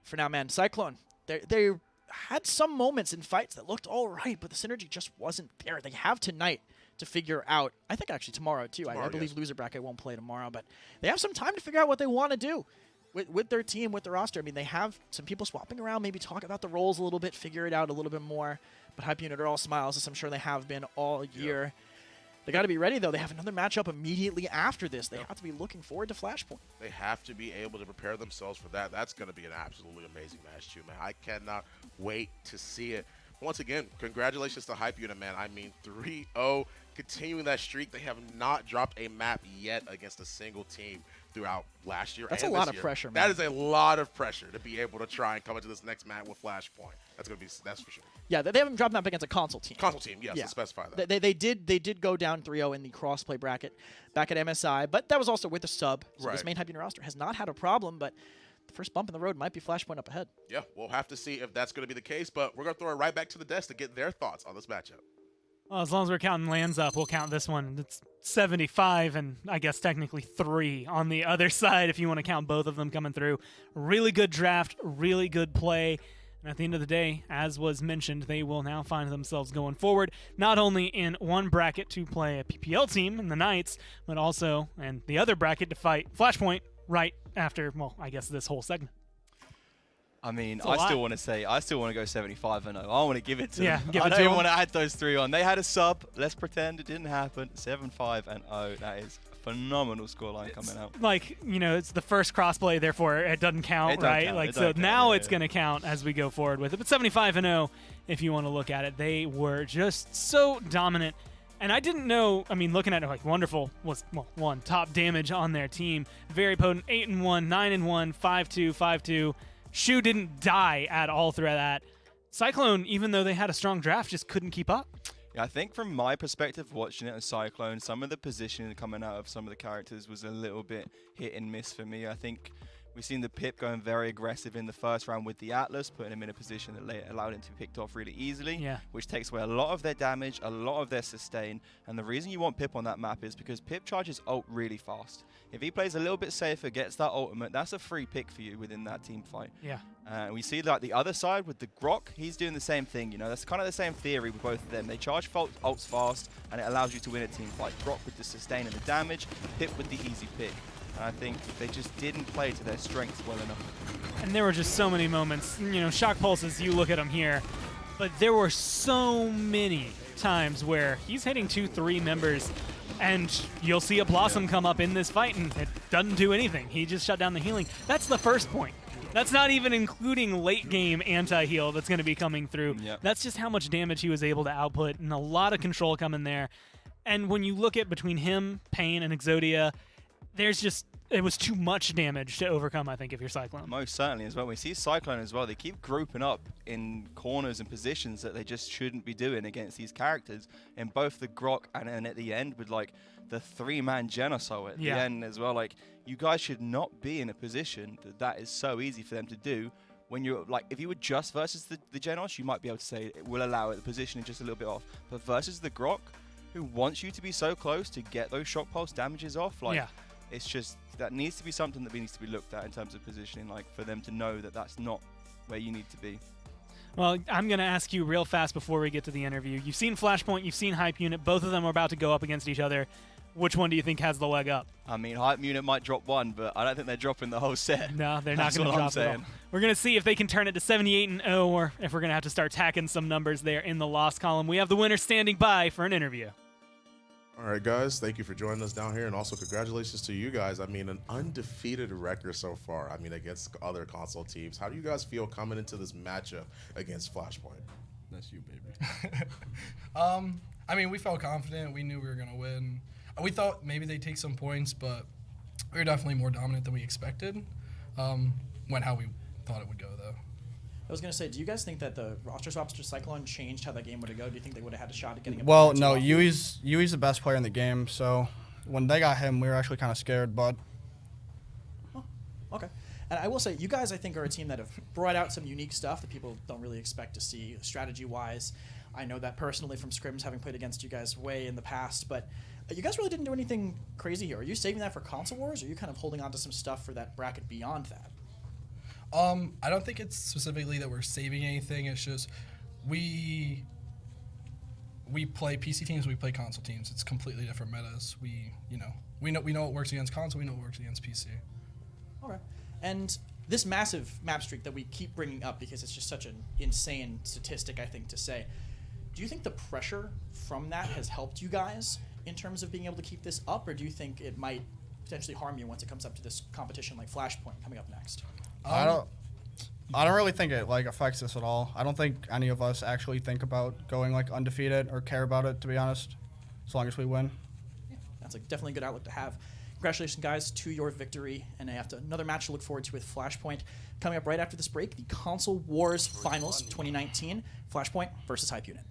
For now, man, Cyclone, they had some moments in fights that looked all right, but the synergy just wasn't there. They have tonight to figure out. I think actually tomorrow, too. I believe Loser Bracket won't play tomorrow, but they have some time to figure out what they want to do with their team, with their roster. I mean, they have some people swapping around, maybe talk about the roles a little bit, figure it out a little bit more. But Hype Unit are all smiles, as I'm sure they have been all year. Yep. They got to be ready, though. They have another matchup immediately after this. They have to be looking forward to Flashpoint. They have to be able to prepare themselves for that. That's going to be an absolutely amazing match, too, man. I cannot wait to see it. Once again, congratulations to Hype Unit, man. I mean, 3-0, continuing that streak. They have not dropped a map yet against a single team throughout last year. That's a lot of pressure, man. That is a lot of pressure to be able to try and come into this next match with Flashpoint. That's for sure. Yeah, they haven't dropped map against a console team. Console team, yes, yeah. to specify that. They did go down 3-0 in the crossplay bracket back at MSI, but that was also with a sub. So this main Hype Unit roster has not had a problem, but the first bump in the road might be Flashpoint up ahead. Yeah, we'll have to see if that's going to be the case, but we're going to throw it right back to the desk to get their thoughts on this matchup. Well, as long as we're counting lands up, we'll count this one. It's 75 and I guess technically 3 on the other side if you want to count both of them coming through. Really good draft, really good play. And at the end of the day, as was mentioned, they will now find themselves going forward, not only in one bracket to play a PPL team in the Knights, but also in the other bracket to fight Flashpoint right after, well, I guess this whole segment. I mean, I still want to go 75-0. I want to give it to them. Give I it to don't them. want to add those 3 on. They had a sub. Let's pretend it didn't happen. 7-5-0. That is a phenomenal scoreline coming out. Like, you know, it's the first crossplay, therefore it doesn't count, It don't right? count. Like, It so don't count. now Yeah, it's going to count as we go forward with it. But 75-0, if you want to look at it, they were just so dominant. And I didn't know, I mean, looking at it, like, Wonderful was, well, one, top damage on their team. Very potent, 8-1, 9-1, 5-2, 5-2. Shu didn't die at all through that. Cyclone, even though they had a strong draft, just couldn't keep up. Yeah, I think from my perspective, watching it as Cyclone, some of the positioning coming out of some of the characters was a little bit hit and miss for me. I think We've seen the Pip going very aggressive in the first round with the Atlas, putting him in a position that allowed him to be picked off really easily, which takes away a lot of their damage, a lot of their sustain. And the reason you want Pip on that map is because Pip charges ult really fast. If he plays a little bit safer, gets that ultimate, that's a free pick for you within that team fight. We see like the other side with the Grok, he's doing the same thing. You know, that's kind of the same theory with both of them. They charge ults fast, and it allows you to win a team fight. Grok with the sustain and the damage, Pip with the easy pick. And I think they just didn't play to their strengths well enough. And there were just so many moments. You know, Shock Pulses, you look at him here, but there were so many times where he's hitting 2-3 members, and you'll see a Blossom come up in this fight, and it doesn't do anything. He just shut down the healing. That's the first point. That's not even including late game anti-heal that's going to be coming through. That's just how much damage he was able to output, and a lot of control coming there. And when you look at between him, Pain, and Exodia, it was too much damage to overcome, I think, if you're Cyclone. Most certainly as well. We see Cyclone as well. They keep grouping up in corners and positions that they just shouldn't be doing against these characters. In both the Grok and then at the end with like the 3-man Genosol at the end as well. Like, you guys should not be in a position that is so easy for them to do. When you're like, if you were just versus the Genos, you might be able to say it will allow it, the positioning just a little bit off. But versus the Grok, who wants you to be so close to get those shock pulse damages off, like, it's just, that needs to be something that needs to be looked at in terms of positioning, like for them to know that that's not where you need to be. Well, I'm going to ask you real fast before we get to the interview. You've seen Flashpoint, you've seen Hype Unit. Both of them are about to go up against each other. Which one do you think has the leg up? I mean, Hype Unit might drop one, but I don't think they're dropping the whole set. No, they're not going to drop it all. We're going to see if they can turn it to 78-0, or if we're going to have to start tacking some numbers there in the loss column. We have the winner standing by for an interview. All right, guys, thank you for joining us down here, and also congratulations to you guys. I mean, an undefeated record so far, I mean, against other console teams. How do you guys feel coming into this matchup against Flashpoint? That's you, baby. I mean, we felt confident. We knew we were going to win. We thought maybe they'd take some points, but we were definitely more dominant than we expected. Went how we thought it would go, though. I was going to say, do you guys think that the roster swaps to Cyclone changed how that game would have go? Do you think they would have had a shot at getting a Well, no, Yui's the best player in the game, so when they got him, we were actually kind of scared, but... Oh, okay. And I will say, you guys, I think, are a team that have brought out some unique stuff that people don't really expect to see strategy-wise. I know that personally from scrims, having played against you guys way in the past, but you guys really didn't do anything crazy here. Are you saving that for console wars, or are you kind of holding on to some stuff for that bracket beyond that? I don't think it's specifically that we're saving anything. It's just we play PC teams, we play console teams. It's completely different metas. We know what works against console, we know what works against PC. Okay. And this massive map streak that we keep bringing up because it's just such an insane statistic, I think, to say, do you think the pressure from that has helped you guys in terms of being able to keep this up, or do you think it might potentially harm you once it comes up to this competition like Flashpoint coming up next? I don't really think it affects us at all. I don't think any of us actually think about going undefeated or care about it, to be honest, as long as we win. Yeah, that's definitely a good outlook to have. Congratulations, guys, to your victory, and I have another match to look forward to with Flashpoint coming up right after this break, the Console Wars Finals 2019, Flashpoint versus Hype Unit.